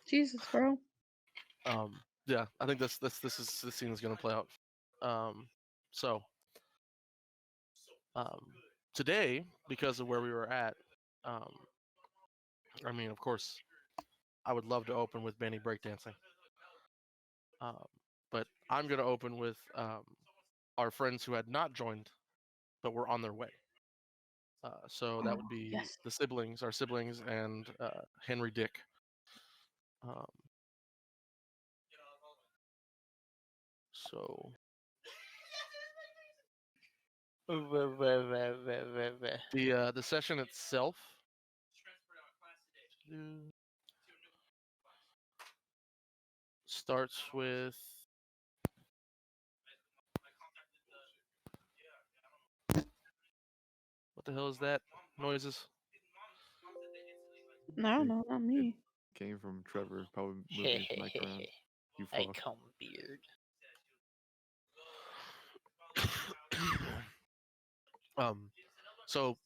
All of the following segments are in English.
Jesus, bro. Yeah, I think this scene is gonna play out. So today, because of where we were at, um, I mean, of course, I would love to open with Benny breakdancing. But I'm gonna open with our friends who had not joined, but were on their way. So that would be Yes. the siblings, our siblings, and Henry Dick. So the session itself starts with what the hell is that noises? No, no, not me. Came from Trevor, probably moving his mic around. You I fuck. comb beard. So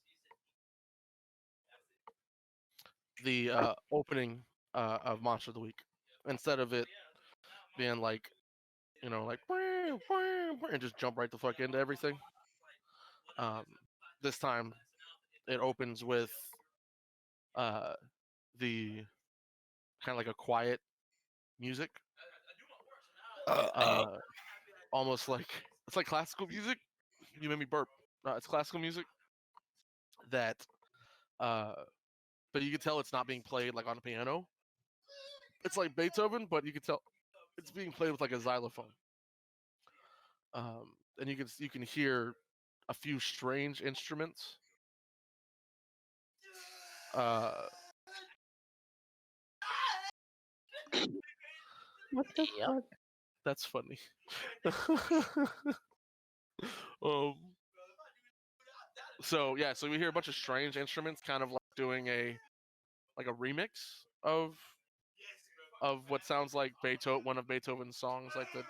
the opening of Monster of the Week, instead of it being like, like and just jump right the fuck into everything. This time, it opens with the kind of like a quiet music, almost like it's like classical music. You made me burp. It's classical music that, but you can tell it's not being played like on a piano. It's like Beethoven, but you can tell it's being played with like a xylophone. And you can hear a few strange instruments. What the Yep. fuck? That's funny. So yeah, so we hear a bunch of strange instruments, kind of like doing a remix of what sounds like one of Beethoven's songs, like the.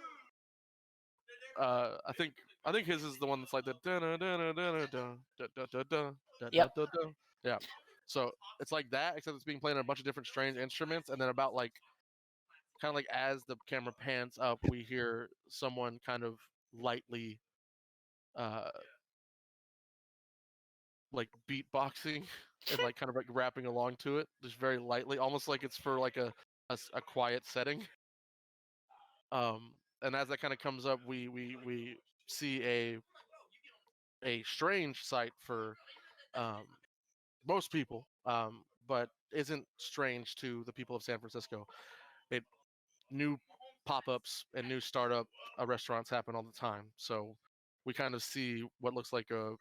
I think his is the one that's like the Yep. yeah. So it's like that, except it's being played on a bunch of different strange instruments, and then about like kind of like as the camera pans up, we hear someone kind of lightly like beatboxing and like kind of like rapping along to it, just very lightly, almost like it's for like a quiet setting. And as that kind of comes up, we see a strange sight for most people, but isn't strange to the people of San Francisco. It new pop-ups and new startup restaurants happen all the time, so we kind of see what looks like a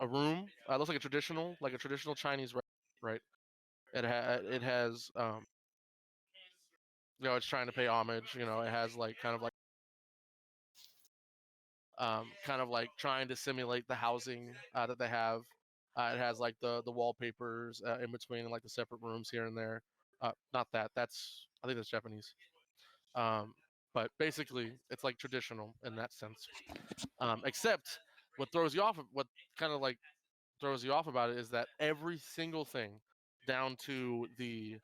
room. Looks like a traditional Chinese restaurant, right? It has it's trying to pay homage. It has like kind of like trying to simulate the housing that they have. It has like the wallpapers in between and like the separate rooms here and there. Not that. I think that's Japanese. But basically, it's like traditional in that sense. Except what kind of like throws you off about it is that every single thing, down to the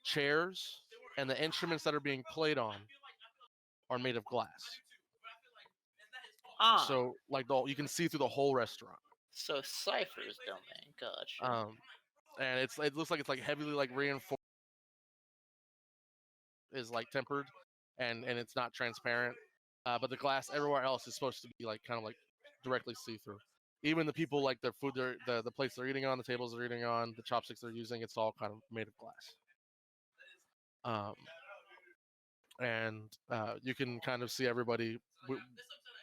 chairs and the instruments that are being played on, are made of glass. So like you can see through the whole restaurant. So ciphers domain, gotcha. And it looks like it's like heavily like reinforced, is like tempered, and it's not transparent. But the glass everywhere else is supposed to be like kind of like directly see through. Even the people, like their food, the plates they're eating on, the tables they're eating on, the chopsticks they're using, it's all kind of made of glass. And you can kind of see everybody.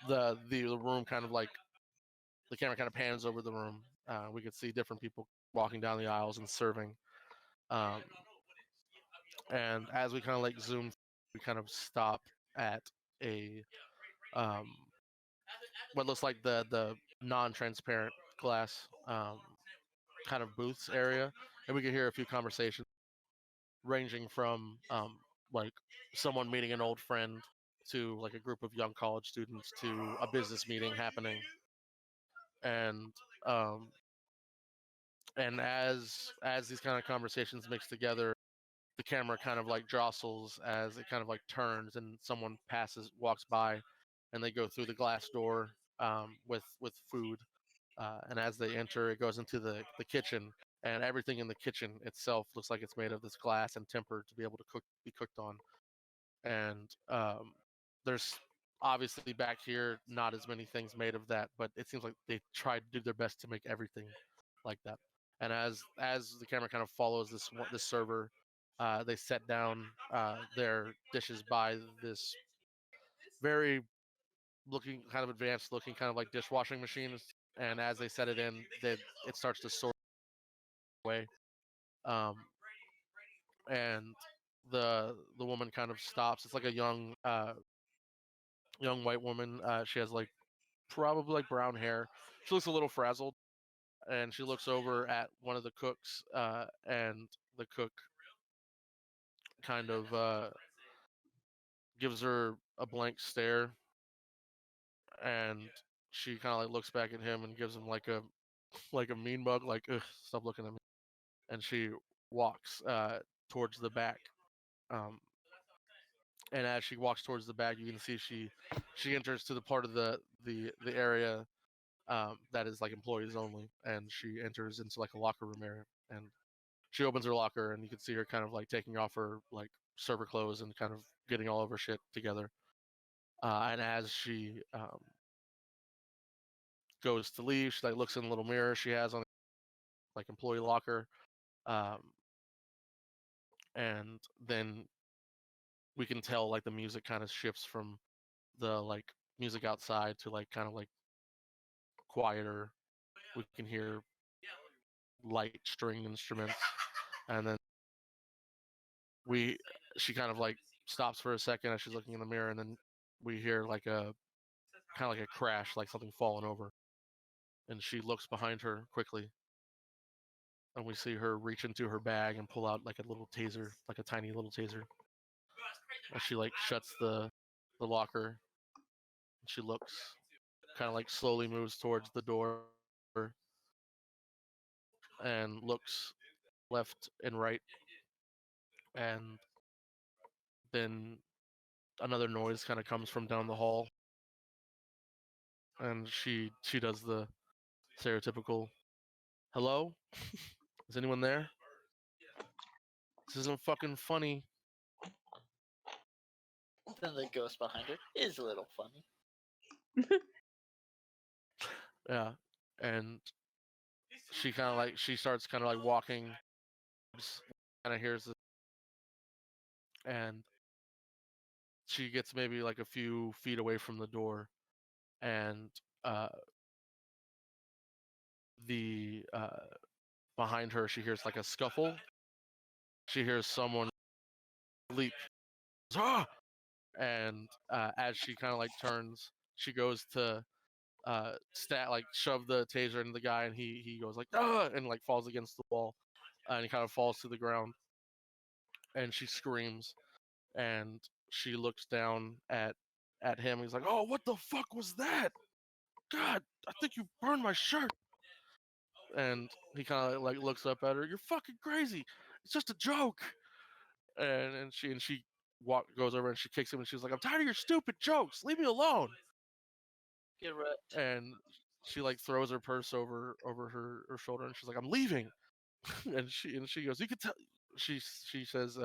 The room kind of like the camera kind of pans over the room. We could see different people walking down the aisles and serving. And as we kind of like zoom, we kind of stop at a what looks like the non-transparent glass kind of booths area, and we could hear a few conversations ranging from like someone meeting an old friend to like a group of young college students to a business meeting happening. And and as these kind of conversations mix together, the camera kind of like jostles as it kind of like turns and someone walks by, and they go through the glass door with food. And as they enter, it goes into the kitchen, and everything in the kitchen itself looks like it's made of this glass and tempered to be able to be cooked on. And there's obviously back here not as many things made of that, but it seems like they tried to do their best to make everything like that. And as the camera kind of follows this server, they set down their dishes by this very looking kind of advanced looking kind of like dishwashing machines. And as they set it in, it starts to sort away. Um, and the woman kind of stops. It's like a young white woman. She has like probably like brown hair. She looks a little frazzled, and she looks over at one of the cooks, and the cook kind of gives her a blank stare, and she kind of like looks back at him and gives him like a mean mug, like, ugh, stop looking at me. And she walks towards the back. Um, and as she walks towards the back, you can see she enters to the part of the area that is like employees only, and she enters into like a locker room area, and she opens her locker, and you can see her kind of like taking off her like server clothes and kind of getting all of her shit together. And as she goes to leave, she like looks in the little mirror she has on like employee locker, um, and then we can tell like the music kind of shifts from the like music outside to like kind of like quieter. We can hear light string instruments, and then we she kind of like stops for a second as she's looking in the mirror, and then we hear like a kind of like a crash, like something falling over, and she looks behind her quickly, and we see her reach into her bag and pull out like a little taser, like a tiny little taser. And she like shuts the locker. And she looks, kind of like slowly moves towards the door, and looks left and right, and then another noise kind of comes from down the hall, and she does the stereotypical hello, is anyone there? This isn't fucking funny. Then the ghost behind her is a little funny. Yeah. And she kind of like she starts kind of like walking, kind of hears it, and she gets maybe like a few feet away from the door, and uh the behind her she hears like a scuffle. She hears someone leap, ah! And as she kind of like turns, she goes to like shove the taser into the guy, and he goes like, ah! And like falls against the wall, and he kind of falls to the ground, and she screams, and she looks down at him. He's like, oh, what the fuck was that? God, I think you burned my shirt. And he kind of like looks up at her. You're fucking crazy. It's just a joke. And she goes over and she kicks him, and she's like, I'm tired of your stupid jokes. Leave me alone. Get wrecked. And she like throws her purse over her shoulder, and she's like, I'm leaving. and she goes, you could tell. She says,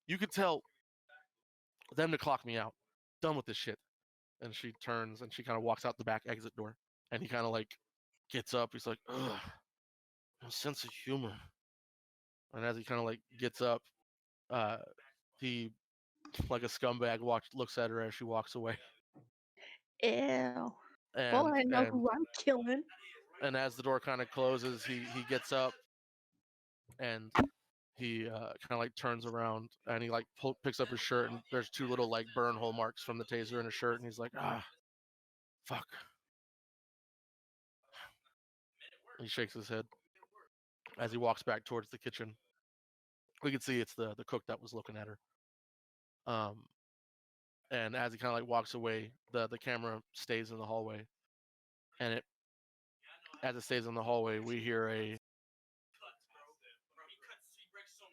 you could tell them to clock me out. Done with this shit. And she turns and she kind of walks out the back exit door. And he kind of like gets up. He's like, ugh, no sense of humor. And as he kind of like gets up, he like a scumbag looks at her as she walks away. Ew. Well, And I know and who I'm killing. and as the door kind of closes, he gets up, and he kind of like turns around, and he like picks up his shirt, and there's two little like burn hole marks from the taser in his shirt, and he's like, ah, fuck. He shakes his head as he walks back towards the kitchen. We can see it's the cook that was looking at her. Um, and as he kind of like walks away, the camera stays in the hallway, and as it stays in the hallway, we hear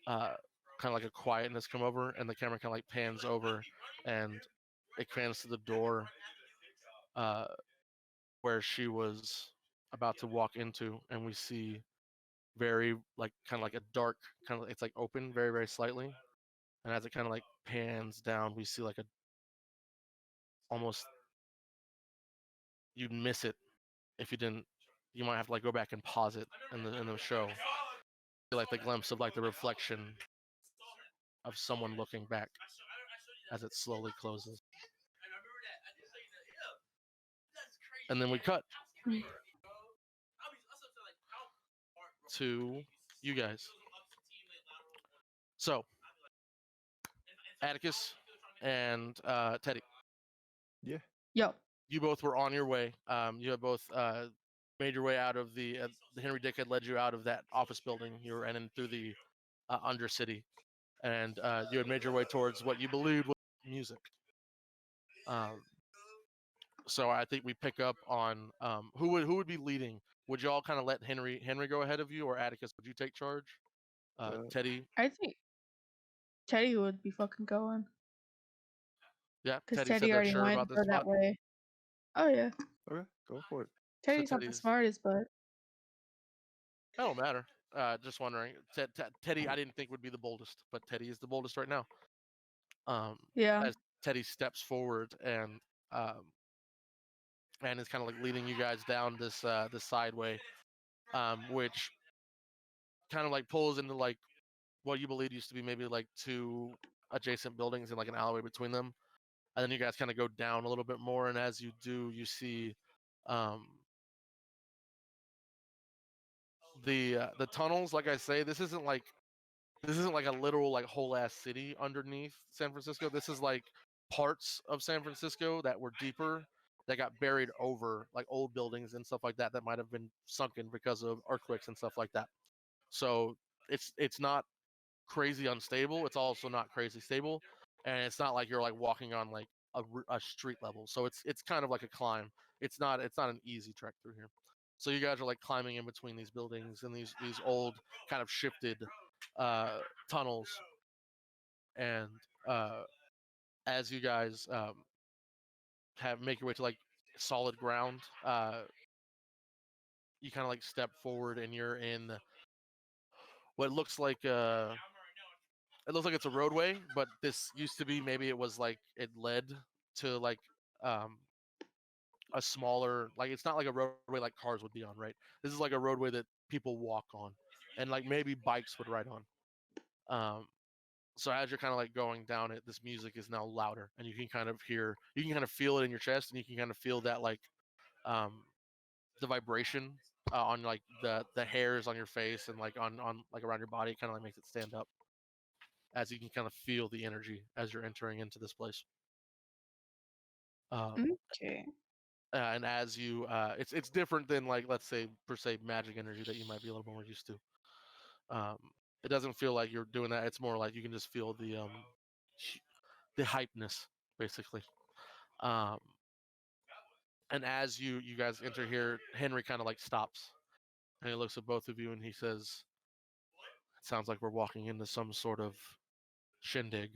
uh, kind of like a quietness come over, and the camera kind of like pans over, and it pans to the door where she was about to walk into, and we see very like kind of like a dark kind of, it's like open very very slightly, and as it kind of like pans down, we see like a almost, you'd miss it if you didn't. You might have to like go back and pause it in the show. Like the glimpse of like the reflection of someone looking back as it slowly closes. And then we cut to you guys. So, Atticus and Teddy, Yeah. Yo. you both were on your way. You had both made your way out of the Henry Dick had led you out of that office building. You were in through the Undercity, and you had made your way towards what you believed was music. So I think we pick up on who would be leading. Would you all kind of let Henry go ahead of you, or Atticus? Would you take charge? Teddy, I think Teddy would be fucking going. yeah. Because Teddy said Teddy they're already sure went about this for that spot. way. Oh, yeah. Okay, go for it. So Teddy's not the Teddy's, smartest, but that don't matter. Just wondering. Teddy, I didn't think would be the boldest, but Teddy is the boldest right now. yeah. As Teddy steps forward um, and is kind of like leading you guys down this sideway, which kind of like pulls into like what you believe used to be maybe like two adjacent buildings and like an alleyway between them. And then you guys kind of go down a little bit more, and as you do, you see um, the tunnels. Like I say, this isn't like a literal like whole ass city underneath San Francisco. This is like parts of San Francisco that were deeper, that got buried over like old buildings and stuff like that that might have been sunken because of earthquakes and stuff like that. So it's not crazy unstable. It's also not crazy stable, and it's not like you're like walking on like a street level. So it's kind of like a climb. It's not an easy trek through here. So you guys are like climbing in between these buildings and these old kind of shifted uh, tunnels, and uh, as you guys have make your way to like solid ground, you kind of like step forward and you're in what looks like it looks like it's a roadway, but this used to be, maybe it was like it led to like um a smaller, like it's not like a roadway like cars would be on, right? This is like a roadway that people walk on, and like maybe bikes would ride on. So as you're kind of like going down it, this music is now louder, and you can kind of feel it in your chest, and you can kind of feel that like um the vibration on like the hairs on your face and like on like around your body, kind of like makes it stand up, as you can kind of feel the energy as you're entering into this place. Okay. And as you, it's different than like, let's say per se magic energy that you might be a little more used to. It doesn't feel like you're doing that. It's more like you can just feel the hypeness basically. Um, and as you guys enter here, Henry kind of like stops and he looks at both of you and he says, "It sounds like we're walking into some sort of shindig."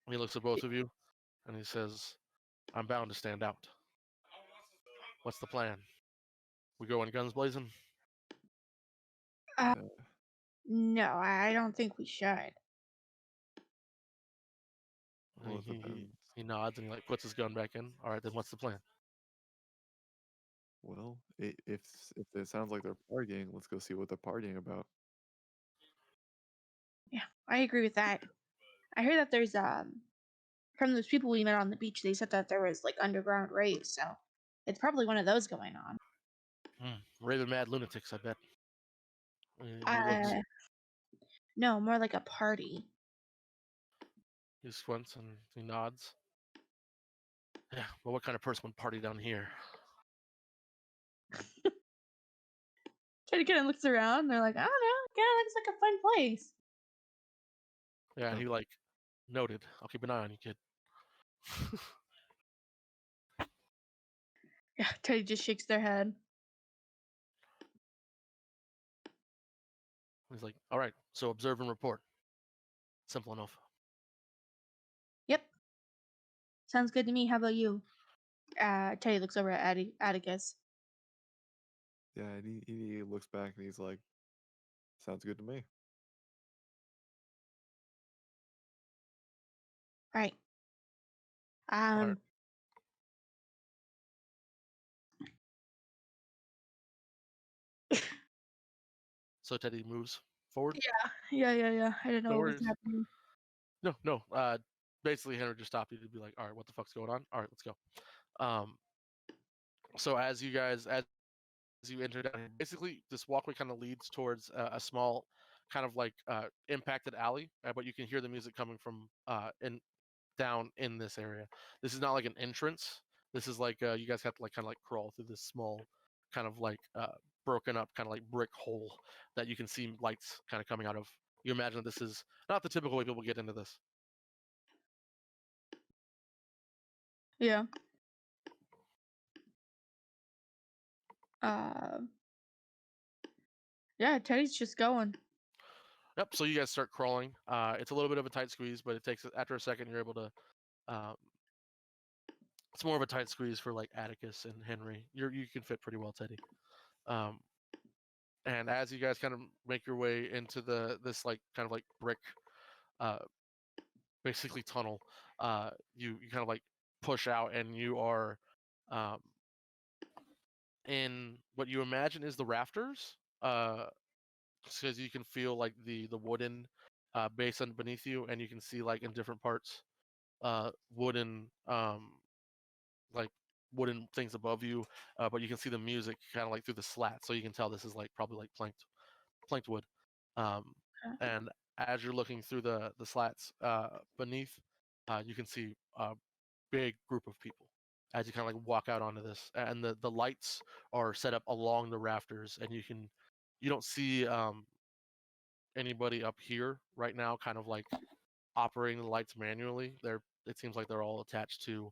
And he looks at both of you and he says, "I'm bound to stand out. What's the plan? We go in guns blazing?" Uh, Uh, no, I don't think we should. well, And it depends. he nods and he like puts his gun back in. All right, then what's the plan? Well, if it sounds like they're partying, let's go see what they're partying about. Yeah, I agree with that. I heard that there's from those people we met on the beach, they said that there was like underground raves, so it's probably one of those going on. Raving mad lunatics, I bet. He looks, Uh, no, more like a party. he squints and he nods. Yeah, well, what kind of person would party down here? Teddy kind of looks around. They're like, I don't know, kind of looks like a fun place. Yeah, Oh. he like noted. I'll keep an eye on you, kid. Yeah, Teddy just shakes their head. He's like, all right, so observe and report. Simple enough. Yep. Sounds good to me. How about you? Teddy looks over at Atticus. Yeah, and he looks back and he's like, sounds good to me. Right. All right. So Teddy moves forward. Yeah. I didn't know No what was worries. happening. No. Basically, Henry just stopped you to be like, all right, what the fuck's going on? All right, let's go. So as you enter down here, basically this walkway kind of leads towards a small, kind of like impacted alley, but you can hear the music coming from in down in this area. This is not like an entrance. This is like you guys have to like kind of like crawl through this small, kind of like broken up, kind of like brick hole that you can see lights kind of coming out of. You imagine this is not the typical way people get into this. Yeah. Uh, yeah, Teddy's just going. Yep. So you guys start crawling. It's a little bit of a tight squeeze, but it takes after a second you're able to. Um, it's more of a tight squeeze for like Atticus and Henry. You can fit pretty well, Teddy. Um, and as you guys kind of make your way into this like kind of like brick, uh, basically tunnel, you kind of like push out and you are um, in what you imagine is the rafters, because you can feel like the wooden base beneath you, and you can see like in different parts wooden like wooden things above you, but you can see the music kind of like through the slats, so you can tell this is like probably like planked wood. Um, and as you're looking through the slats beneath, you can see a big group of people as you kind of like walk out onto this, and the lights are set up along the rafters, and you don't see anybody up here right now, kind of like operating the lights manually. It seems like they're all attached to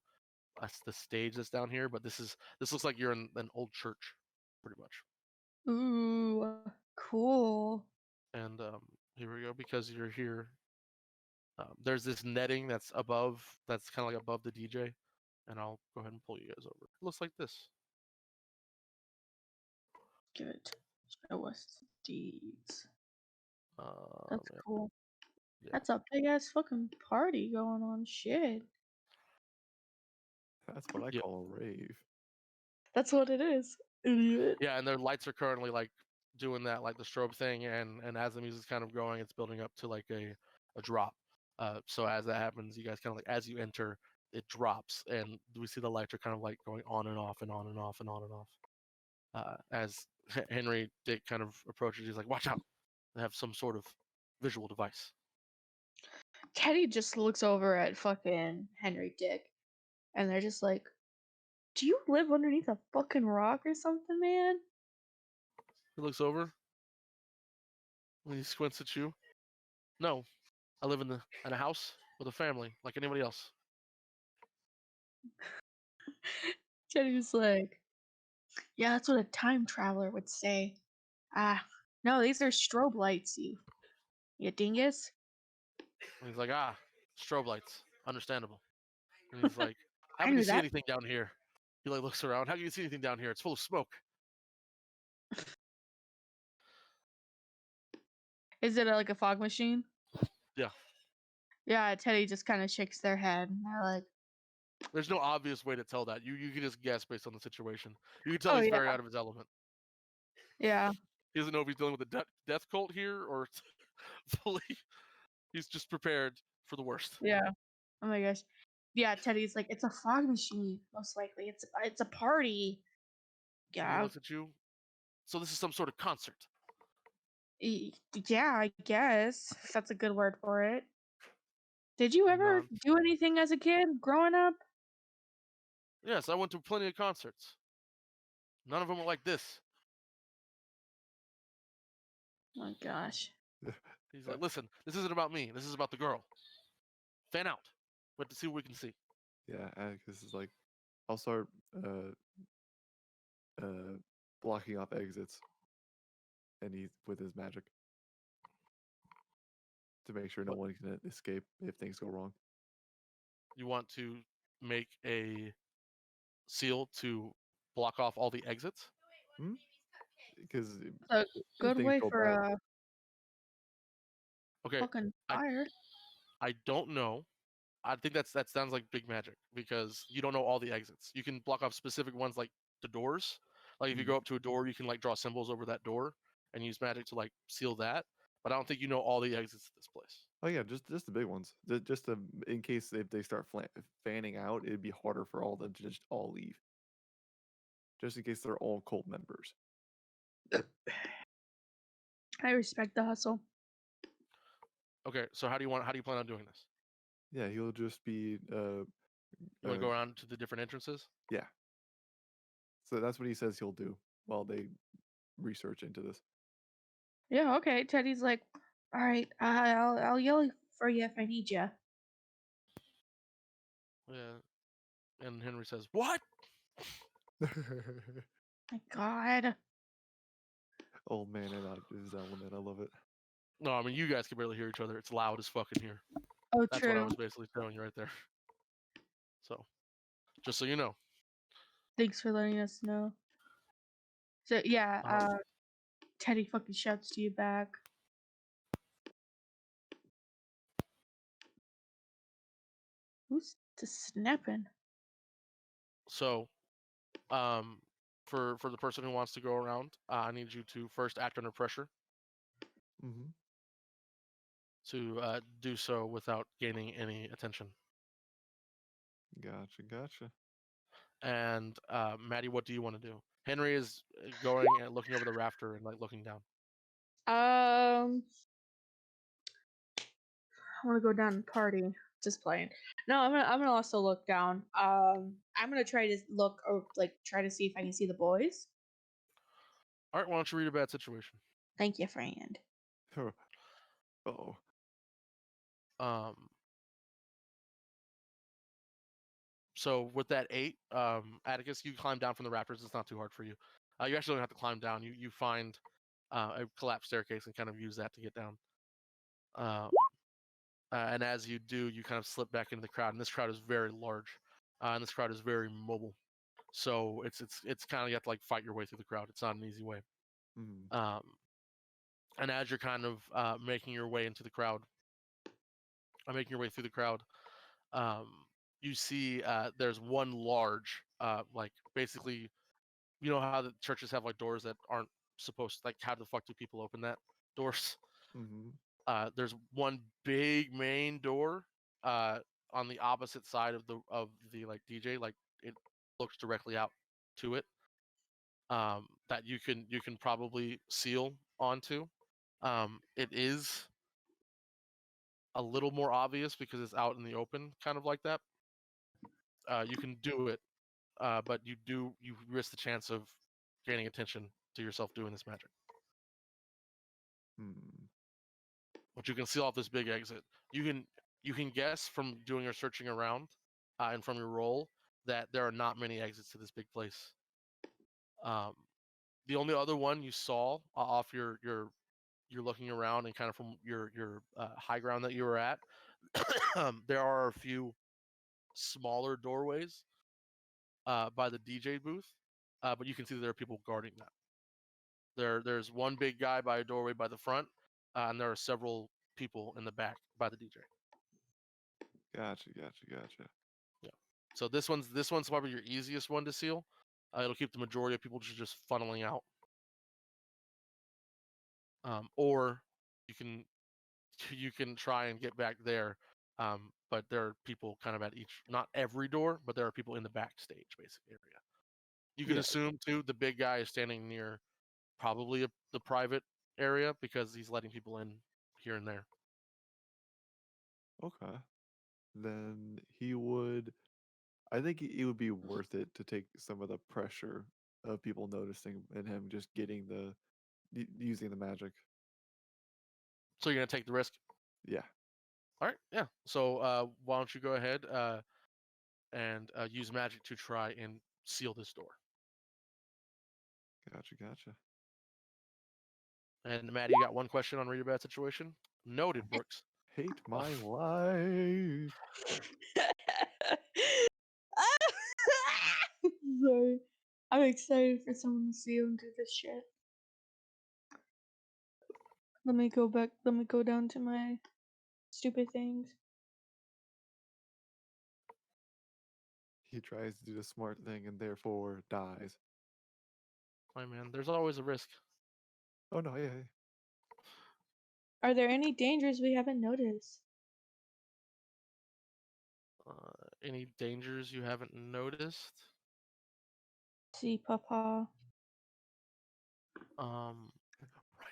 the stage that's down here, but this looks like you're in an old church, pretty much. Ooh, cool. And here we go, because you're here. There's this netting that's above, that's kind of like above the DJ, and I'll go ahead and pull you guys over. It looks like this. Good. Show us deeds. Um, That's yeah, cool. yeah. That's a big ass fucking party going on. Shit. That's what I Yeah. call a rave. That's what it is. Idiot. Yeah, and their lights are currently like doing that, like the strobe thing, and as the music's kind of going, it's building up to like a drop. So as that happens, you guys kind of like, as you enter, it drops, and we see the lights are kind of like going on and off and on and off and on and off. As Henry Dick kind of approaches, he's like, "Watch out! They have some sort of visual device." Teddy just looks over at fucking Henry Dick, and they're just like, "Do you live underneath a fucking rock or something, man?" He looks over and he squints at you. No, I live in a house with a family like anybody else. Teddy's like, "Yeah, that's what a time traveler would say." Ah, no, these are strobe lights, you dingus. And he's like, strobe lights, understandable. And he's like, "How I can you knew see that. anything down here?" He like looks around. "How can you see anything down here? It's full of smoke." Is it like a fog machine? Yeah, Yeah, Teddy just kind of shakes their head, and they're like, there's no obvious way to tell that. You can just guess based on the situation. You can tell "Oh he's yeah, very out of his element. yeah, He doesn't know if he's dealing with a death cult here or fully. He's just prepared for the worst. yeah." Oh my gosh. Yeah, Teddy's like, "It's a fog machine, most likely. It's a party." And he Yeah, looks at you. So this is some sort of concert. yeah, I guess if that's a good word for it. Did you He ever nods. do anything as a kid growing up? Yes, I went to plenty of concerts. None of them were like this. Oh my gosh. He's like, "Listen, this isn't about me. This is about the girl. Fan out. Wait to see what we can see." Yeah, Atticus is like, I'll start uh blocking off exits, and he's with his magic. to make sure no What- one can escape if things go wrong. You want to make a seal to block off all the exits? Because A if good things way go for bad, a Okay, fucking I fire. I don't know. I think that sounds like big magic because you don't know all the exits. You can block off specific ones like the doors. Like if you Mhm. go up to a door, you can like draw symbols over that door and use magic to like seal that. But I don't think you know all the exits to this place. oh yeah, just the big ones. Just to, in case if they start fanning out, it'd be harder for all of them to just all leave. Just in case they're all cult members. I respect the hustle. Okay, so how do you plan on doing this? Yeah, he'll just be You want to go around to the different entrances? yeah. So that's what he says he'll do while they research into this. Yeah, okay. Teddy's like, all right, I'll yell for you if I need you. Yeah. And Henry says, "What?" My God. Old man and his element. I love it. No, I mean you guys can barely hear each other. It's loud as fucking here. Oh, That's what I true. was basically telling you right there. So, just so you know. Thanks for letting us know. So yeah, Um, Teddy fucking shouts to you back. Who's the snapping? So, for the person who wants to go around, I need you to first act under pressure Mm-hmm. to do so without gaining any attention. Gotcha. And Maddie, what do you want to do? Henry is going and looking over the rafter and like looking down. I want to go down and party. Just playing. No, I'm gonna also look down. I'm gonna try to look or like try to see if I can see the boys. All right, why don't you read a bad situation? Thank you, friend. Oh. Um, so with that 8, Atticus, you climb down from the rafters. It's not too hard for you. You actually don't have to climb down. You find a collapsed staircase and kind of use that to get down. And as you do, you kind of slip back into the crowd. And this crowd is very large, and this crowd is very mobile. So it's kind of you have to like fight your way through the crowd. It's not an easy way. Mm. And as you're kind of making your way into the crowd, making your way through the crowd, you see there's one large, like basically, you know how the churches have like doors that aren't supposed to, like how the fuck do people open that doors? Mm-hmm. There's one big main door on the opposite side of the like DJ, like it looks directly out to it. That you can probably seal onto. It is a little more obvious because it's out in the open, kind of like that. You can do it, but you risk the chance of gaining attention to yourself doing this magic. Hmm. But you can seal off this big exit. You can guess from doing your searching around, and from your roll that there are not many exits to this big place. Um, the only other one you saw off you're looking around and kind of from your high ground that you were at, there are a few smaller doorways by the DJ booth, but you can see that there are people guarding that. There's one big guy by a doorway by the front, and there are several people in the back by the DJ. Gotcha. Yeah. So this one's probably your easiest one to seal. It'll keep the majority of people just funneling out. Or you can try and get back there, but there are people kind of at each, not every door, but there are people in the backstage basic area. You can Yeah. assume too the big guy is standing near probably the private area because he's letting people in here and there. Okay. Then he would. I think it would be worth it to take some of the pressure of people noticing and him just getting using the magic. So you're gonna take the risk. Yeah. All right, yeah. So why don't you go ahead and use magic to try and seal this door? Gotcha. And Maddie, you got one question on read a bad situation? Noted, Brooks. hate my life. Sorry. I'm excited for someone to see him do this shit. Let me go back. Let me go down to my stupid things. He tries to do the smart thing and therefore dies. My man, there's always a risk. Oh no, yeah. Are there any dangers we haven't noticed? Any dangers you haven't noticed? See, Papa. Right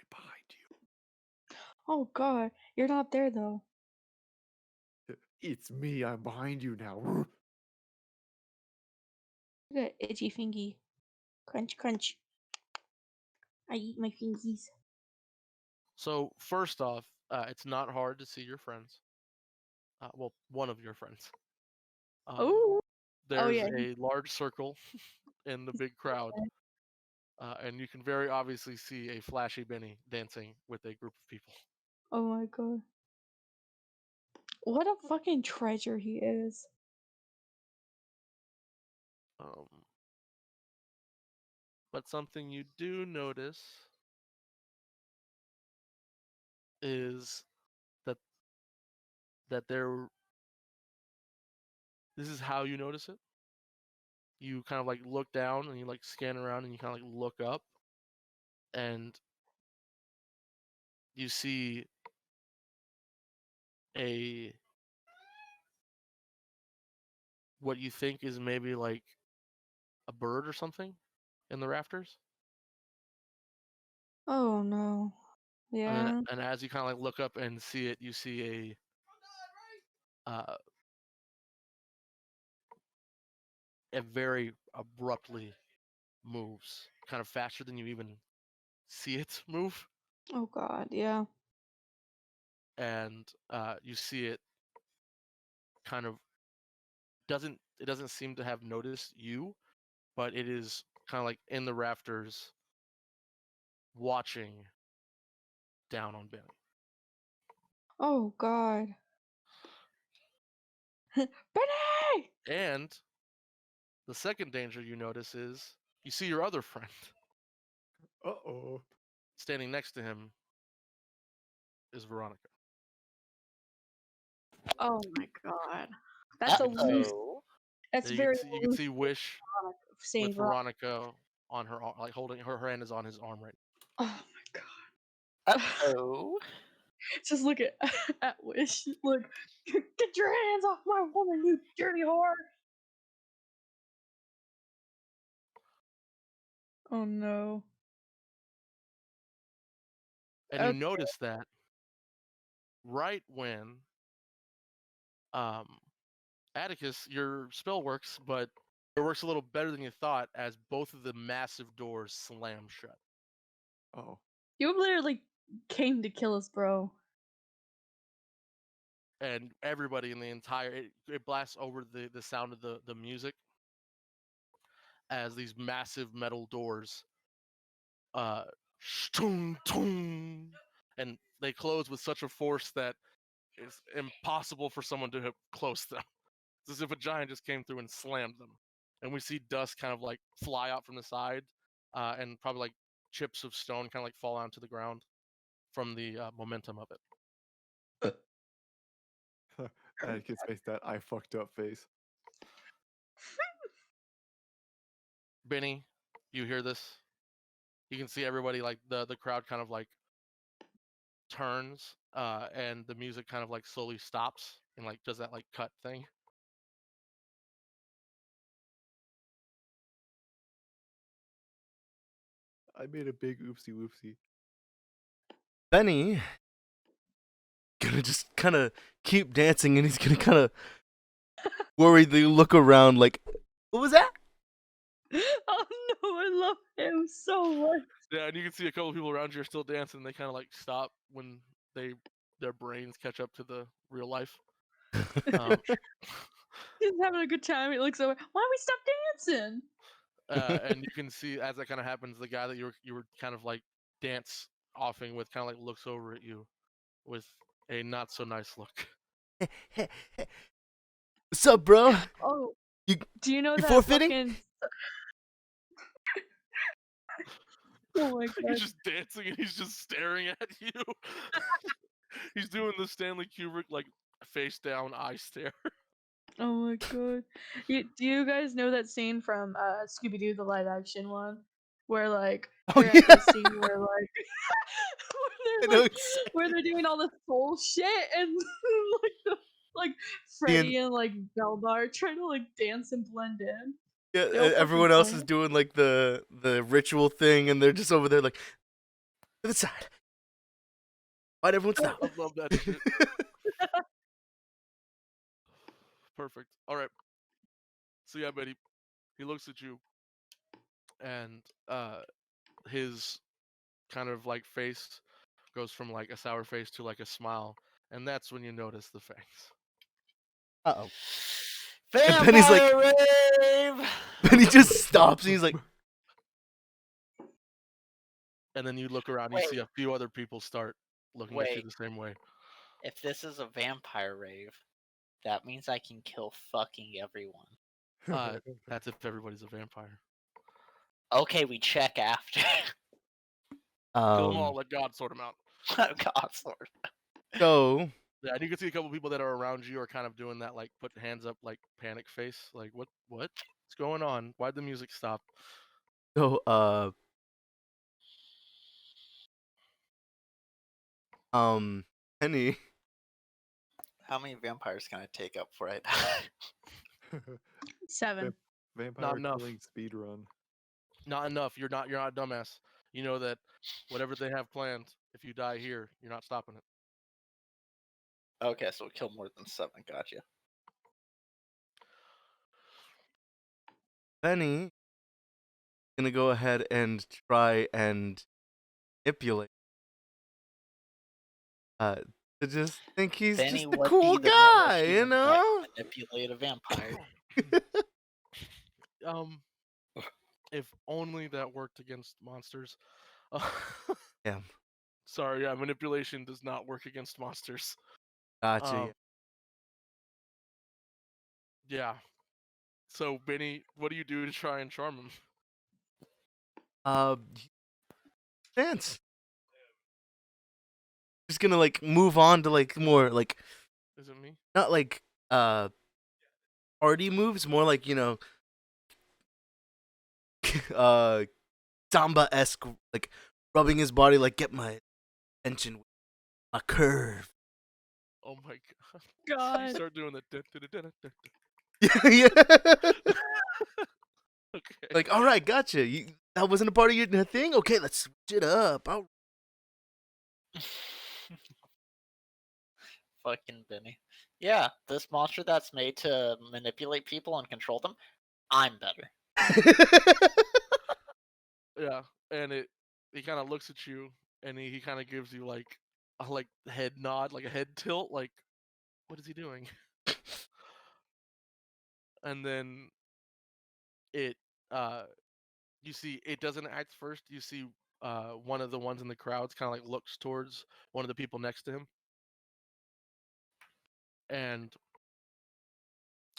behind you. Oh God, you're not there though. It's me. I'm behind you now. Look at itchy fingy. Crunch, crunch. I eat my fingies. So first off, it's not hard to see your friends. Well, one of your friends. Oh. There's yeah. a large circle in the big crowd, and you can very obviously see a flashy Benny dancing with a group of people. Oh my God. What a fucking treasure he is. But something you do notice is that there. This is how you notice it. You kind of like look down and you like scan around and you kind of like look up, and you see a what you think is maybe like a bird or something in the rafters. Oh no. Yeah. And as you kind of like look up and see it, you see it very abruptly moves, kind of faster than you even see it move, Oh God. Yeah. and you see it kind of doesn't seem to have noticed you, but it is kind of like in the rafters, watching down on Benny. Oh God. Benny! And the second danger you notice is you see your other friend Uh-oh. standing next to him is Veronica. Oh my God. That's a You can see- loose. Oh. That's you very can see, you can loose see Wish saying with Veronica on her like holding her hand is on his arm right. Oh my God. Oh. Just look at at Wish. Look, get your hands off my woman, you dirty whore! Oh no. And you notice that right when Atticus, your spell works, but it works a little better than you thought as both of the massive doors slam shut. Oh. You literally came to kill us, bro. And everybody in the entire it blasts over the sound of the music as these massive metal doors shtung, tung, and they close with such a force that it's impossible for someone to have closed them. It's as if a giant just came through and slammed them. And we see dust kind of like fly out from the side, and probably like chips of stone kind of like fall onto the ground from the momentum of it. Atticus face that I fucked up face. Benny, you hear this? You can see everybody like the crowd kind of like turns, and the music kind of like slowly stops and like does that like cut thing. I made a big oopsie whoopsie. Benny gonna just kind of keep dancing, and he's gonna kind of worriedly look around like, what was that? Oh no, I love him so much. Yeah, and you can see a couple of people around you are still dancing. They kind of like stop when their brains catch up to the real life. He's having a good time. He looks over. Why don't we stop dancing? And you can see as that kind of happens, the guy that you were kind of like dance offing with kind of like looks over at you with a not so nice look. What's up, bro? Oh, You do you know you that forfeiting? fucking? Oh my He's god! just dancing and he's just staring at you. He's doing the Stanley Kubrick like face down eye stare. Oh my god! Do you guys know that scene from Scooby Doo, the live action one, where like Oh they're yeah. at this scene where like I where know they're like exactly. where they're doing all the soul shit and like Ian, Freddy and like Velma are trying to like dance and blend in. yeah, They all fucking everyone else funny. is doing like the ritual thing, and they're just over there like to the side. Why'd everyone stop? I love that shit. Perfect. All right. So yeah, Betty, he looks at you, and his kind of like face goes from like a sour face to like a smile, and that's when you notice the fangs. Uh-oh. Vampire Penny's like- rave! And he just stops, and he's like, And then you look around, you see a few other people start looking at you the same way. If this is a vampire rave, that means I can kill fucking everyone. That's if everybody's a vampire. Okay, we check after. Kill them all, let God sort them out. God, Lord. so Yeah, and you can see a couple people that are around you are kind of doing that, like put hands up, like panic face, like what's going on? Why'd the music stop? Penny. How many vampires can I take up before I die? 7. Vampire enough. killing speed run. Not enough. You're not a dumbass. You know that whatever they have planned, if you die here, you're not stopping it. Okay, so we'll kill more than 7. Gotcha. Penny gonna go ahead and try and manipulate. To just think he's Benny just a would cool be the normal guy, you human that know? can manipulate a vampire. If only that worked against monsters. Yeah. Sorry, yeah, manipulation does not work against monsters. Gotcha. Yeah. So, Benny, what do you do to try and charm him? Dance. Just gonna like move on to like more like Is it me? not like party moves, more like, you know, Samba-esque, like rubbing his body, like get my attention with a curve. Oh my god. You God. start doing the dun-dun-dun-dun-dun. Yeah. Okay. Like, all right, gotcha. That wasn't a part of your thing. Okay, let's switch it up. Fucking Benny. Yeah, this monster that's made to manipulate people and control them, I'm better. Yeah, and he kind of looks at you, and he kind of gives you like a head nod, like a head tilt, like what is he doing? And then it you see it doesn't act first. You see one of the ones in the crowds kind of like looks towards one of the people next to him, and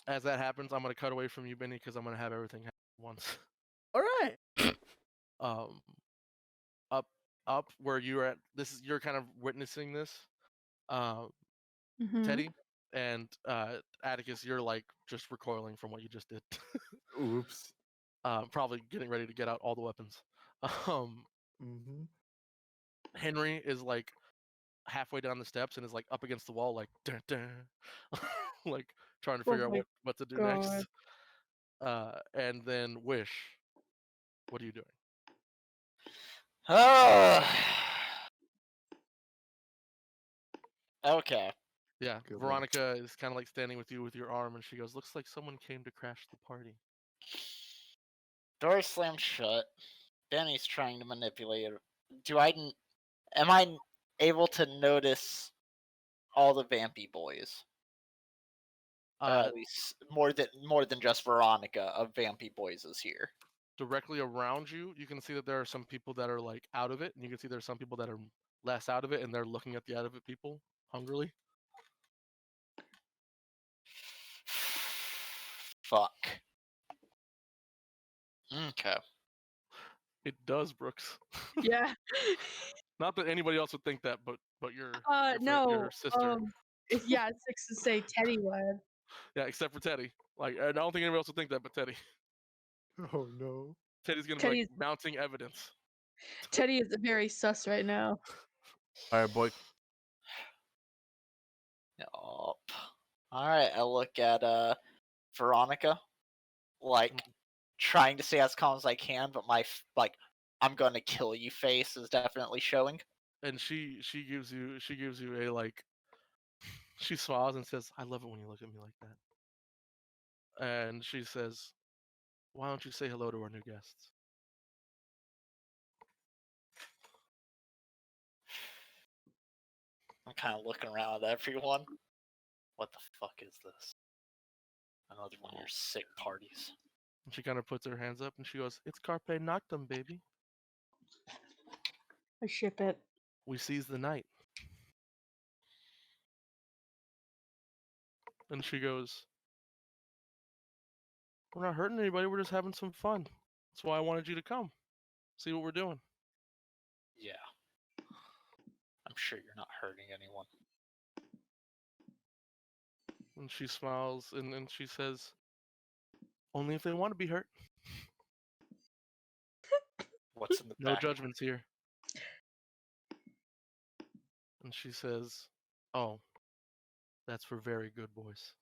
as that happens, I'm gonna cut away from you, Benny, because I'm gonna have everything happen at once. All right. um, up where you're at. You're kind of witnessing this. Mhm. Teddy and Atticus, you're like just recoiling from what you just did. Oops. Probably getting ready to get out all the weapons. Mm-hmm. Henry is like halfway down the steps and is like up against the wall, like dun, dun, like trying to Oh figure out my what to do God. next. And then Wish, what are you doing? Okay. Yeah, Good luck. Veronica is kind of like standing with you with your arm, and she goes, "Looks like someone came to crash the party." Door slammed shut. Benny's trying to manipulate it. Am I able to notice all the vampy boys? At least more than just Veronica of vampy boys is here. Directly around you, you can see that there are some people that are like out of it, and you can see there's some people that are less out of it, and they're looking at the out of it people. hungrily. Fuck. Okay. It does, Brooks. Yeah. Not that anybody else would think that, but your No. your sister. Yeah, it's six to say Teddy would. Yeah, except for Teddy. Like, I don't think anybody else would think that, but Teddy. Oh no. Teddy's gonna be like Teddy's mounting evidence. Teddy is very sus right now. All right, boy. Yup. All right. I look at Veronica, like trying to stay as calm as I can, but my like I'm gonna kill you face is definitely showing. And she gives you a like. She smiles and says, "I love it when you look at me like that." And she says, "Why don't you say hello to our new guests?" I'm kind of looking around at everyone. What the fuck is this? Another one of your sick parties. And she kind of puts her hands up and she goes, "It's Carpe Noctem, baby. I ship it. We seize the night." And she goes, "We're not hurting anybody. We're just having some fun. That's why I wanted you to come, see what we're doing." Yeah. I'm sure you're not hurting anyone. And she smiles and she says, "Only if they want to be hurt. What's in the No back? judgments here." And she says, "Oh, that's for very good boys."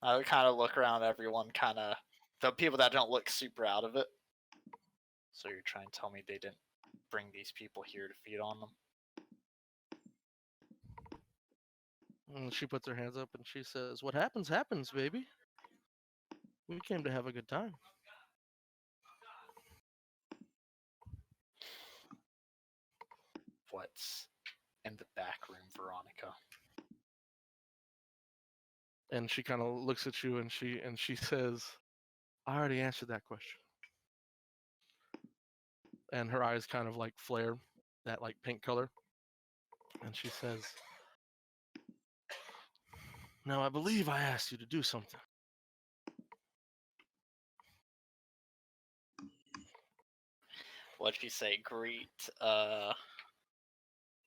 I would kind of look around everyone, kind of the people that don't look super out of it. So you're trying to tell me they didn't bring these people here to feed on them? And she puts her hands up and she says, "What happens, happens, baby. We came to have a good time." What's in the back room, Veronica? And she kind of looks at you and she says, "I already answered that question." And her eyes kind of like flare that like pink color. And she says, "Now I believe I asked you to do something." What'd she say? Greet,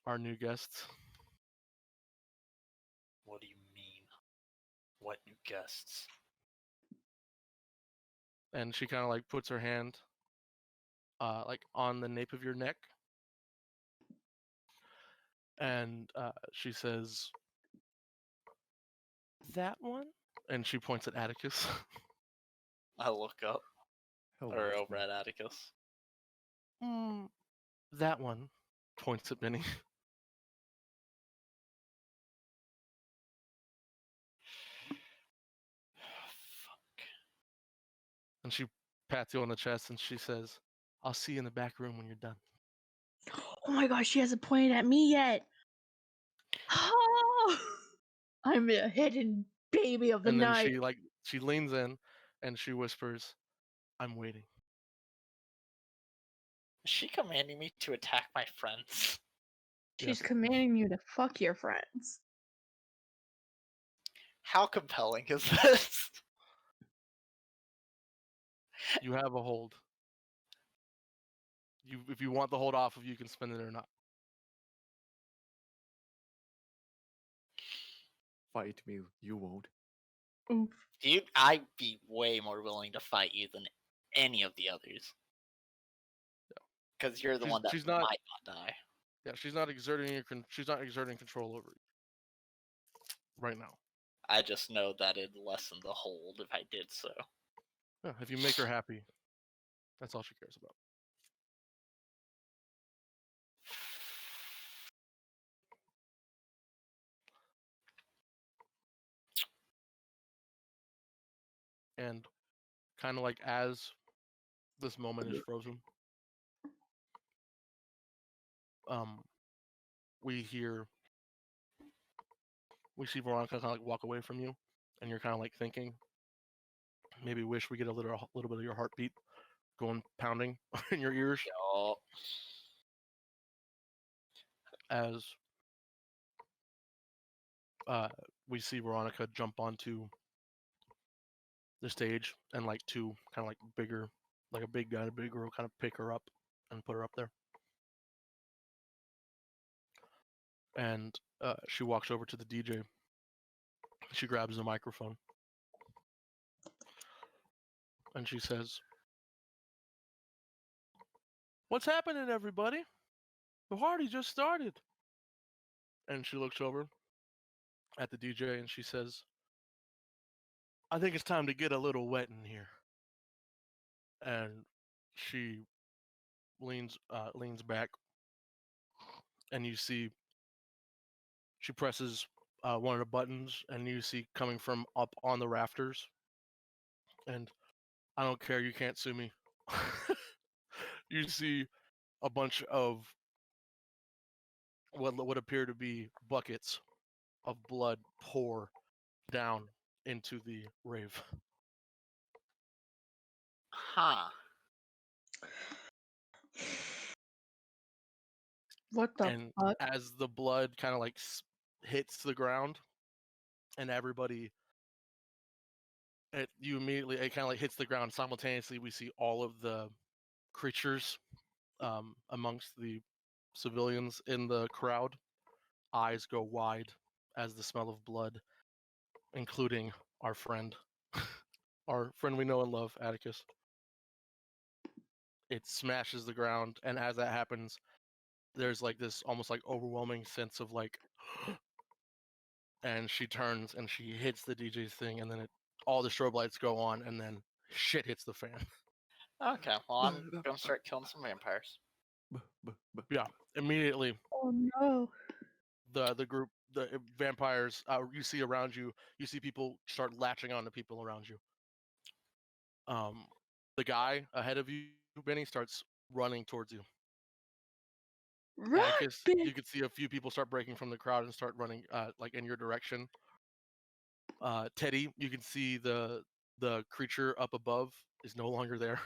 Our new guests. what do you mean? What new guests? And she kind of like puts her hand like on the nape of your neck. And she says, "That one?" And she points at Atticus. I look up, Hello, or over sir. at Atticus. That one points at Benny. Fuck. And she pats you on the chest and she says, "I'll see you in the back room when you're done." Oh my gosh, she hasn't pointed at me yet. Oh, I'm a hidden baby of the And then night. she leans in and she whispers, "I'm waiting." Is she commanding me to attack my friends? She's Yes. commanding you to fuck your friends. How compelling is this? You have a hold. If you want the hold off of you, can spend it or not. Fight me, you won't. Oof. I'd be way more willing to fight you than any of the others. Because you're the one that She's not. might not die. Yeah, she's not exerting control over you right now. I just know that it'd lessen the hold if I did so. Yeah, if you make her happy, that's all she cares about. And kind of like as this moment is frozen, we see Veronica kind of like walk away from you, and you're kind of like thinking, maybe wish we get a little bit of your heartbeat going pounding in your ears Yup. as we see Veronica jump onto the stage and like two kind of like bigger, like a big guy and a big girl kind of pick her up and put her up there. And she walks over to the DJ. She grabs the microphone and she says, "What's happening, everybody? The party just started." And she looks over at the DJ and she says, "I think it's time to get a little wet in here." And she leans back, and you see she presses one of the buttons, and you see coming from up on the rafters. And I don't care, you can't sue me. You see a bunch of what would appear to be buckets of blood pour down into the rave. Huh. What the And fuck? as the blood kind of like hits the ground, and everybody, it kind of like hits the ground simultaneously. We see all of the creatures amongst the civilians in the crowd. Eyes go wide as the smell of blood, including our friend, our friend we know and love, Atticus. It smashes the ground, and as that happens, there's like this almost like overwhelming sense of like, and she turns and she hits the DJ's thing, and then all the strobe lights go on, and then shit hits the fan. Okay, well, I'm gonna start killing some vampires. Yeah, immediately Oh no. the group, the vampires, you see around you, you see people start latching on to people around you. The guy ahead of you, Benny, starts running towards you. Run, Atticus, bitch. you could see a few people start breaking from the crowd and start running like in your direction. Teddy, you can see the creature up above is no longer there.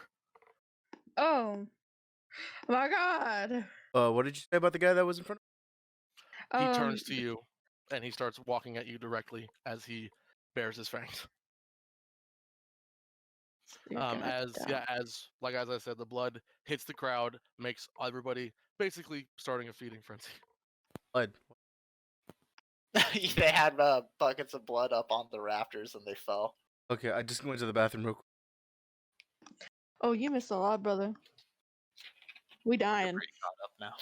Oh my god. What did you say about the guy that was in front He turns to you and he starts walking at you directly as he bares his fangs. you're gonna As die. as I said, the blood hits the crowd, makes everybody basically starting a feeding frenzy. of blood? They had buckets of blood up on the rafters and they fell. Okay, I just went to the bathroom real quick. Oh, you missed a lot, brother. We dying. Pretty caught up now.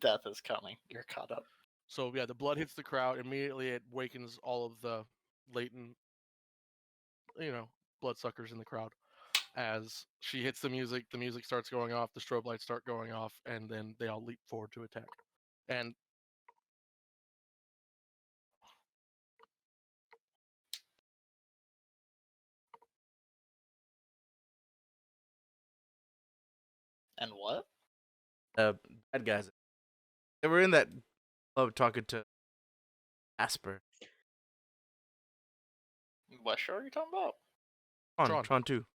Death is coming. You're caught up. So yeah, the blood hits the crowd immediately. It wakens all of the latent, bloodsuckers in the crowd. As she hits the music starts going off, the strobe lights start going off, and then they all leap forward to attack. And And what? Bad guys. They were in that club talking to Asper. What show are you talking about? Tron 2.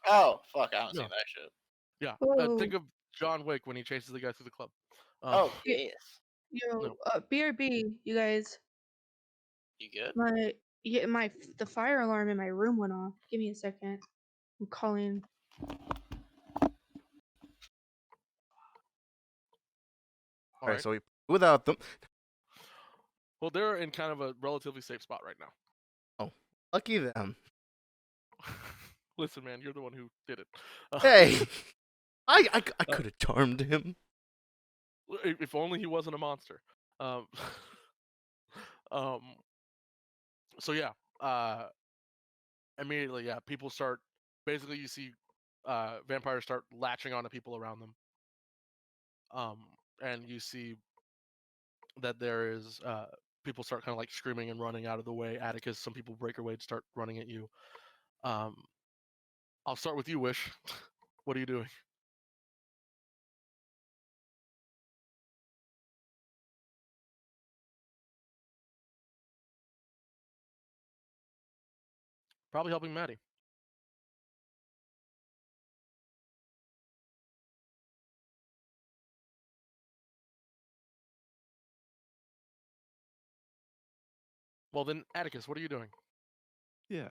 Oh, fuck, I haven't Yeah. seen that shit. yeah, Whoa. think of John Wick when he chases the guy through the club. Oh, Yeah. yes. Yo, No. BRB, you guys. You good? The fire alarm in my room went off. Give me a second. I'm calling. All Alright, right. so we without them. Well, they're in kind of a relatively safe spot right now. Oh, lucky them. Listen, man, you're the one who did it. Hey, I could have charmed him. If only he wasn't a monster. So yeah, immediately, yeah, people start. Basically, you see vampires start latching onto people around them. And you see that there is people start kind of like screaming and running out of the way. Atticus, some people break away and start running at you. I'll start with you, Wish. What are you doing? Probably helping Maddie. Well then, Atticus, what are you doing? Yeah.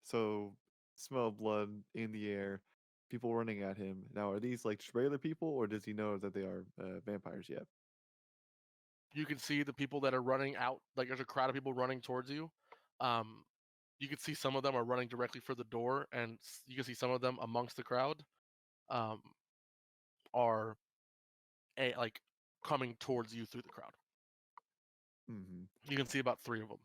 So smell of blood in the air, people running at him. Now, are these like just regular people, or does he know that they are vampires yet? You can see the people that are running out. Like there's a crowd of people running towards you. You can see some of them are running directly for the door, and you can see some of them amongst the crowd are like coming towards you through the crowd. Mm-hmm. You can see about 3 of them.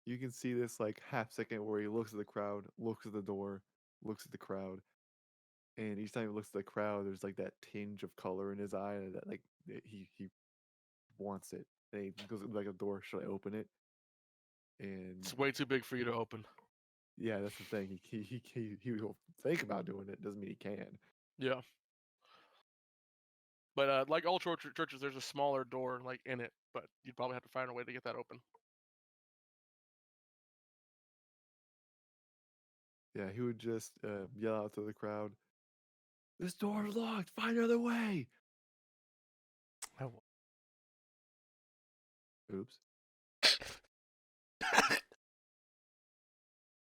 You can see this like half second where he looks at the crowd, looks at the door, looks at the crowd, and each time he looks at the crowd, there's like that tinge of color in his eye that like he wants it. And he goes like a door. Should I open it? And It's way too big for you to open. yeah, that's the thing. He will think about doing it. Doesn't mean he can. Yeah. But like all churches, there's a smaller door like in it, but you'd probably have to find a way to get that open. Yeah, he would just yell out to the crowd, "This door's locked. Find another way." Oops.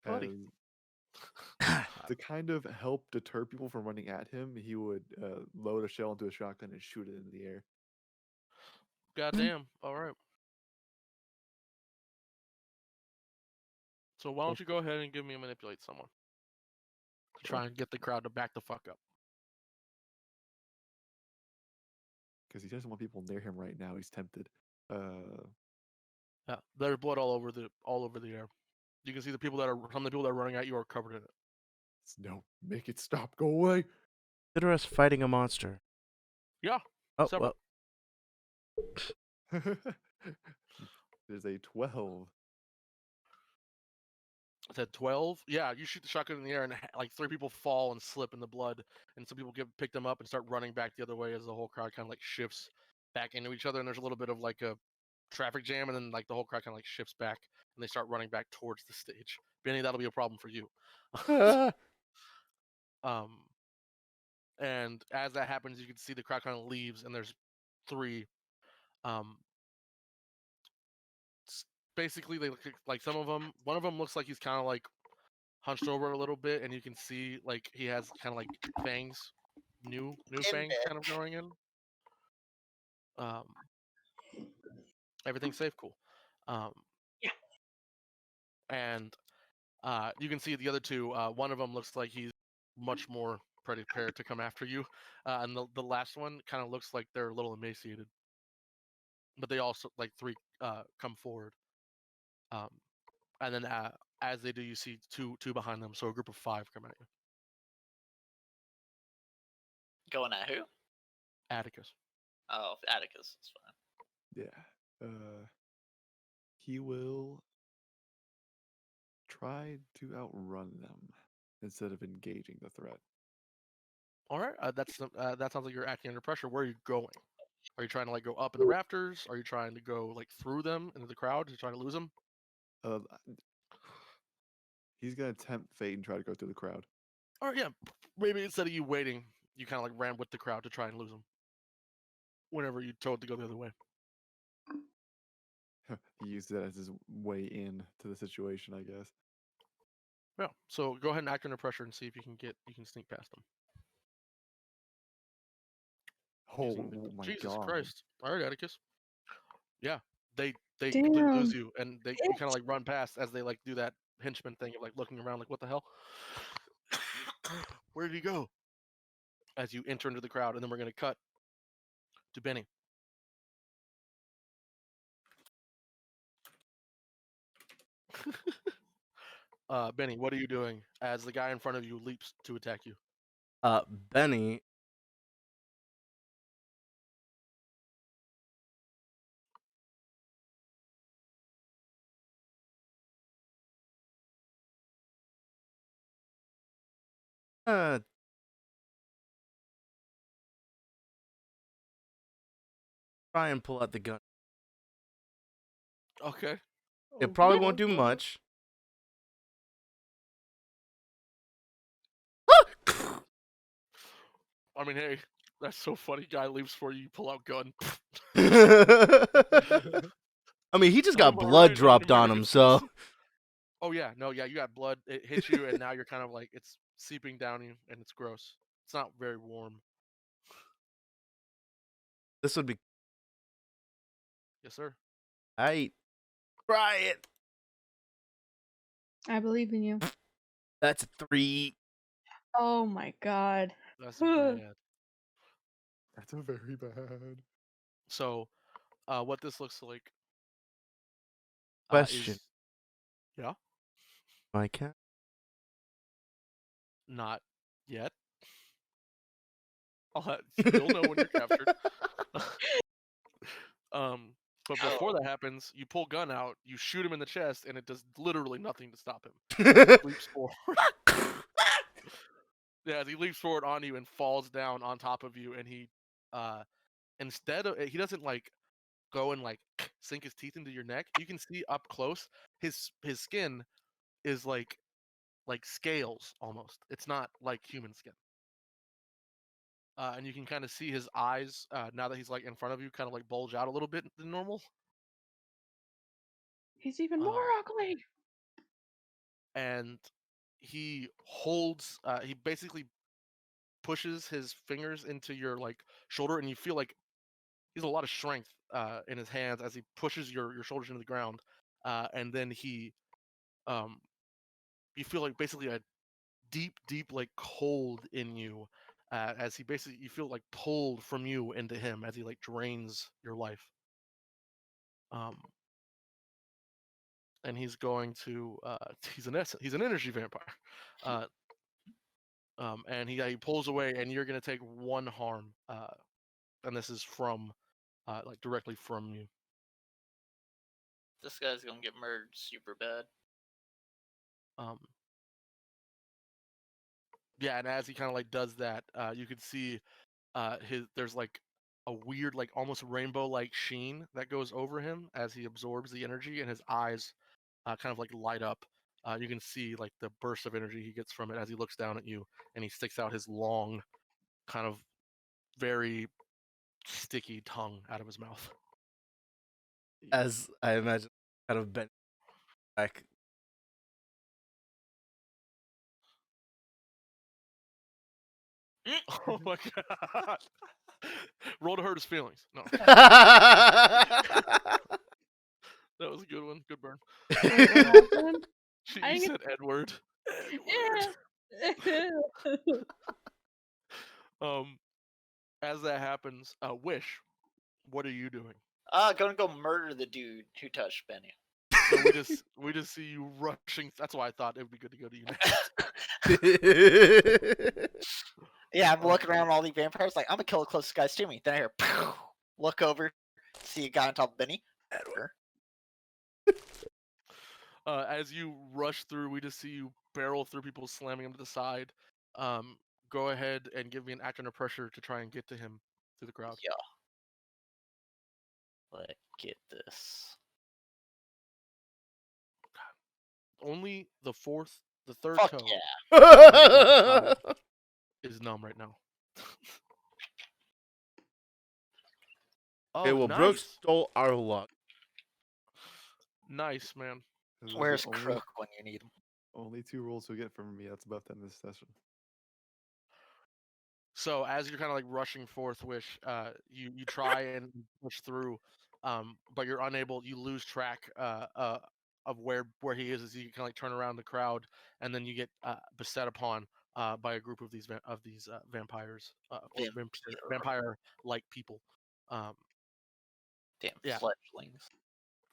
Buddy. To kind of help deter people from running at him, he would load a shell into a shotgun and shoot it into the air. Goddamn. All right. So why don't you go ahead and give me a manipulate someone to try and get the crowd to back the fuck up? Because he doesn't want people near him right now. He's tempted. Yeah, there's blood all over the air. You can see some of the people that are running at you are covered in it. No, make it stop. Go away. Consider us fighting a monster. Yeah. Oh, several. well. There's a 12. I said 12. Yeah, you shoot the shotgun in the air, and like 3 people fall and slip in the blood, and some people pick them up and start running back the other way as the whole crowd kind of like shifts back into each other, and there's a little bit of like a traffic jam, and then like the whole crowd kind of like shifts back, and they start running back towards the stage. Benny, that'll be a problem for you. And as that happens, you can see the crowd kind of leaves, and there's 3. Basically, they look like some of them. One of them looks like he's kind of like hunched over a little bit, and you can see like he has kind of like fangs, new fangs kind of growing in. Everything's safe, cool. Yeah. And you can see the other 2. One of them looks like he's much more prepared to come after you, and the last one kind of looks like they're a little emaciated. But they also like 3 come forward. And then as they do, you see two behind them, so a group of 5 coming at you. Going at who? Atticus. Oh, Atticus is fine. Yeah. He will try to outrun them instead of engaging the threat. All right. That sounds like you're acting under pressure. Where are you going? Are you trying to like go up in the rafters? Are you trying to go like through them into the crowd? Are you trying to lose them? He's gonna tempt fate and try to go through the crowd. Or yeah, maybe instead of you waiting, you kind of like ran with the crowd to try and lose them. Whenever you told to go the other way. He used that as his way in to the situation, I guess. Yeah. So go ahead and act under pressure and see if you can sneak past them. Oh my Jesus god! Christ! All right, Atticus. Yeah, they Damn. completely lose you, and you kind of like run past as they like do that henchman thing of like looking around, like what the hell? Where did he go? As you enter into the crowd, and then we're gonna cut to Benny. Benny, what are you doing as the guy in front of you leaps to attack you? Benny. Try and pull out the gun. Okay. It probably won't do much. I mean, hey, that's so funny. Guy leaps for you, you pull out gun. I mean, he just got Oh, blood right, dropped on him, so. Oh yeah, no, yeah, you got blood. It hit you, and now you're kind of like it's seeping down you, and it's gross. It's not very warm. This would be. Yes, sir. Aight. Try it. I believe in you. That's a 3. Oh my god. That's bad. That's a very bad. So, what this looks like Question. is, yeah, My cat. not yet. You'll know when you're captured. But before that happens, you pull gun out, you shoot him in the chest, and it does literally nothing to stop him. He leaps forward. Yeah, he leaps forward on you and falls down on top of you, and he, instead of he doesn't like go and like sink his teeth into your neck. You can see up close his skin is like scales almost. It's not like human skin. And you can kind of see his eyes now that he's like in front of you, kind of like bulge out a little bit than normal. He's even more ugly. And he holds. He basically pushes his fingers into your like shoulder, and you feel like he has a lot of strength in his hands as he pushes your shoulders into the ground. And then he, you feel like basically a deep like cold in you as he basically you feel like pulled from you into him as he like drains your life. And he's going to he's an energy vampire. And he pulls away, and you're gonna take 1 harm, and this is from like directly from you. This guy's gonna get murdered super bad. Yeah, and as he kind of like does that, you can see there's like a weird like almost rainbow like sheen that goes over him as he absorbs the energy, and his eyes kind of like light up. You can see like the burst of energy he gets from it as he looks down at you, and he sticks out his long, kind of very sticky tongue out of his mouth. As I imagine, kind of bent back. Oh my god! Roll to hurt his feelings. No, that was a good one. Good burn. Wait, what happened? She I said Edward. Yeah. As that happens, Wish, what are you doing? Gonna go murder the dude who touched Benny. So we just see you rushing. That's why I thought it would be good to go to you next. Yeah, I'm looking around all these vampires, like, I'm gonna kill the closest guys to me. Then I hear, pow, look over, see a guy on top of Benny. Edward. As you rush through, we just see you barrel through people, slamming him to the side. Go ahead and give me an act under pressure to try and get to him through the crowd. Yeah. Let's get this. Only the third Fuck toe yeah. is numb right now. Okay, well, nice. Brooks stole our luck. Nice, man. Those are Where's the only- Crook when you need him? Only 2 rolls we get from me. That's about the end of this session. So as you're kind of like rushing forth, Wish, you try and push through, but you're unable. You lose track of where he is as you kind of like turn around the crowd, and then you get beset upon by a group of these vampires or vampire-like people. Damn Yeah. fledglings.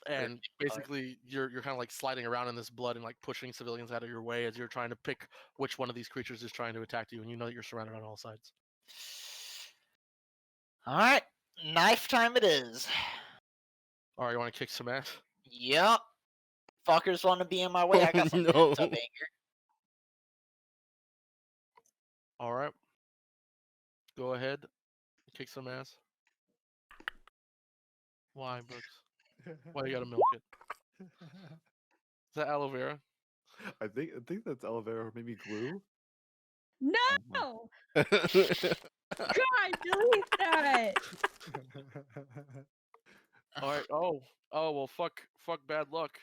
And basically you're kind of like sliding around in this blood and like pushing civilians out of your way as you're trying to pick which one of these creatures is trying to attack you, and you know that you're surrounded on all sides. Alright, knife time it is. All right, you want to kick some ass? Yep. Fuckers want to be in my way. I got some No. of anger. All right, go ahead, kick some ass. Why, Brooks? Why you gotta milk it? Is that aloe vera? I think that's aloe vera, or maybe glue. No! God, delete that! All right. Oh, well, fuck bad luck,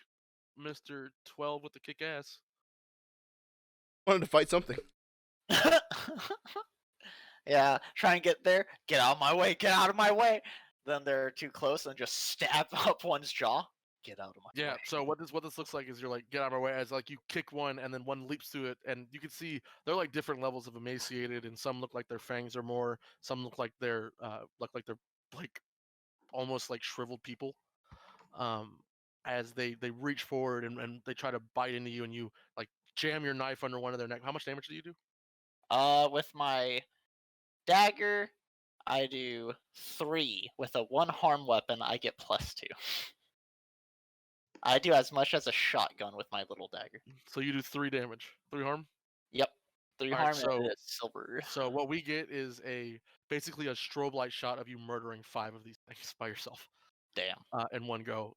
Mr. 12 with the kick ass. Wanted to fight something. Yeah, try and get there. Get out of my way. Get out of my way. Then they're too close and just stab up one's jaw. Get out of my Yeah. way. So what this looks like is you're like, get out of my way, as like you kick one and then one leaps through it, and you can see they're like different levels of emaciated, and some look like their fangs are more, some look like they're like almost like shriveled people. As they reach forward and they try to bite into you, and you like jam your knife under one of their neck. How much damage do you do? With my dagger, I do 3. With a 1 harm weapon, I get +2. I do as much as a shotgun with my little dagger. So you do 3 damage, 3 harm. Yep, 3 All right, harm so- and it's silver. So what we get is basically a strobe light shot of you murdering 5 of these things by yourself Damn. in one go.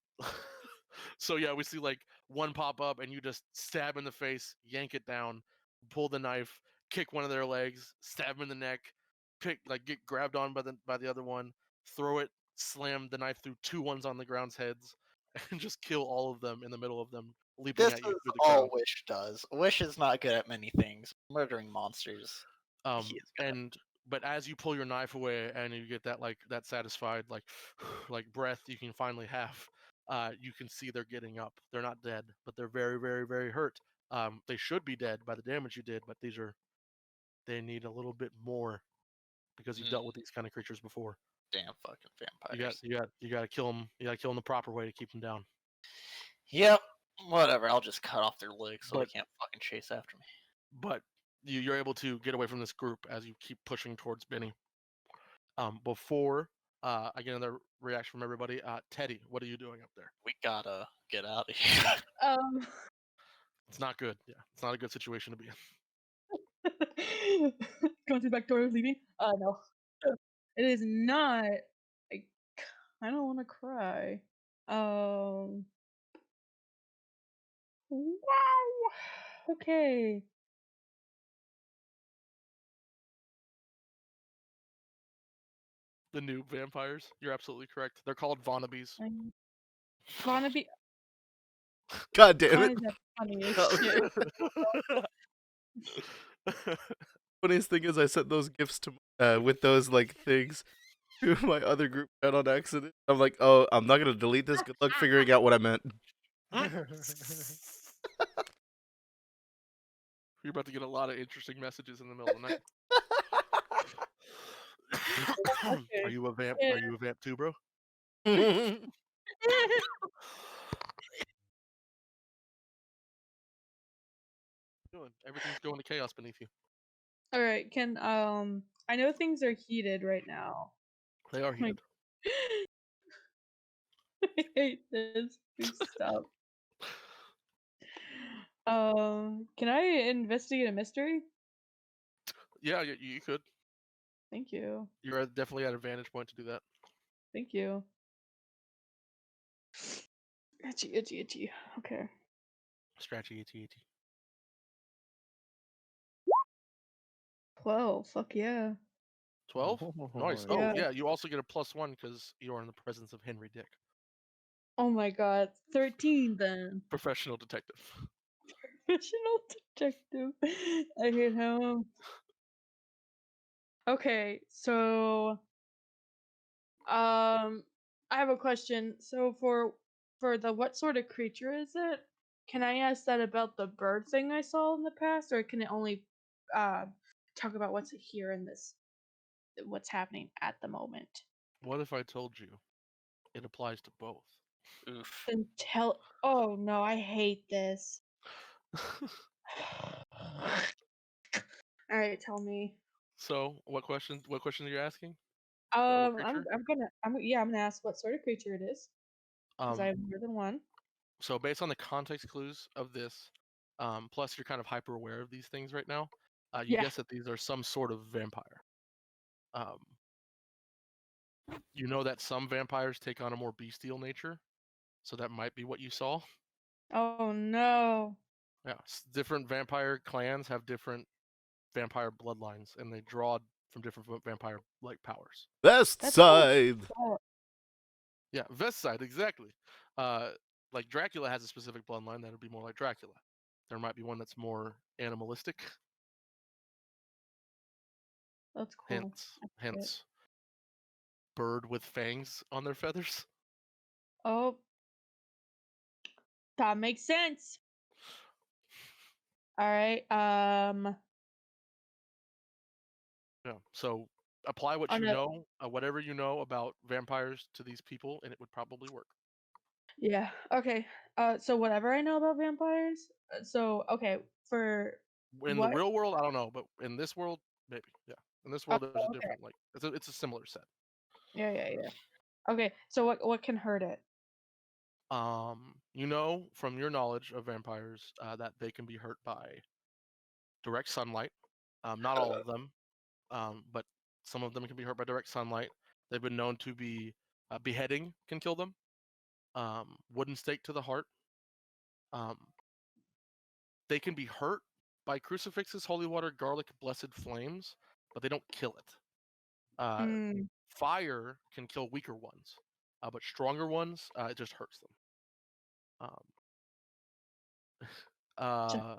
So yeah, we see like one pop up, and you just stab in the face, yank it down, pull the knife, kick one of their legs, stab 'em in the neck, get grabbed on by the other one, throw it, slam the knife through 2 ones on the ground's heads, and just kill all of them in the middle of them, leaping This at you is through the all crowd. Wish does. Wish is not good at many things. Murdering monsters. He is good at. But as you pull your knife away and you get that satisfied like breath you can finally have, you can see they're getting up. They're not dead, but they're very, very, very hurt. They should be dead by the damage you did, but they need a little bit more because you've dealt with these kind of creatures before. Damn fucking vampires. You got to kill them. You got to kill them the proper way to keep them down. Yep. Whatever. I'll just cut off their legs so they But- can't fucking chase after me. But you're able to get away from this group as you keep pushing towards Benny. Before I get another reaction from everybody, Teddy, what are you doing up there? We gotta get out of here. It's not good. Yeah, it's not a good situation to be in. Going through the back door, leaving? No. It is not. I kind of want to cry. Wow. Okay. The new vampires. You're absolutely correct. They're called Vaunabees. Wanna be God damn it. kind of funny as shit. Funniest thing is I sent those gifts to with those like things to my other group chat on accident. I'm like, oh, I'm not gonna delete this. Good luck figuring out what I meant. You're about to get a lot of interesting messages in the middle of the night. Are you a vamp? Yeah. Are you a vamp too, bro? Doing? Everything's going to chaos beneath you. All right, can I know things are heated right now. They are Oh my- heated. I hate this. Please stop. Can I investigate a mystery? Yeah, you could. Thank you. You're definitely at a vantage point to do that. Thank you. Itchy, itchy, itchy. Okay. Scratchy, itchy, itchy. 12. Fuck yeah. 12? Nice. yeah. Oh, Yeah. yeah, you also get a +1 because you are in the presence of Henry Dick, Oh my god. 13 then. professional detective. Professional detective. I hate him. Okay, so I have a question. So for the what sort of creature is it? Can I ask that about the bird thing I saw in the past, or can it only talk about what's here in this what's happening at the moment? What if I told you it applies to both? Oof. Then tell oh no, I hate this. Alright, tell me. So, what questions are you asking? What creature? I'm gonna ask what sort of creature it is. Because I have more than one. So based on the context clues of this, plus you're kind of hyper aware of these things right now, you Yeah. guess that these are some sort of vampire. You know that some vampires take on a more bestial nature, so that might be what you saw. Oh no. Yeah, different vampire clans have different vampire bloodlines, and they draw from different vampire like powers. Best That's side. Oh, Yeah, vest side, exactly. Like Dracula has a specific bloodline that would be more like Dracula. There might be one that's more animalistic. That's cool. Hence, bird with fangs on their feathers. Oh, that makes sense. All right. Yeah. So apply what On you a- know, whatever you know about vampires to these people, and it would probably work. Yeah. Okay. So whatever I know about vampires. So okay, for In what? the real world, I don't know, but in this world, maybe. Yeah. In this world, there's a Okay. different like it's a similar set. Yeah. Okay. So what can hurt it? You know from your knowledge of vampires that they can be hurt by direct sunlight. Not all of them, but some of them can be hurt by direct sunlight. They've been known to be beheading can kill them. Wooden stake to the heart. They can be hurt by crucifixes, holy water, garlic, blessed flames, but they don't kill it. Mm, Fire can kill weaker ones, but stronger ones, it just hurts them. just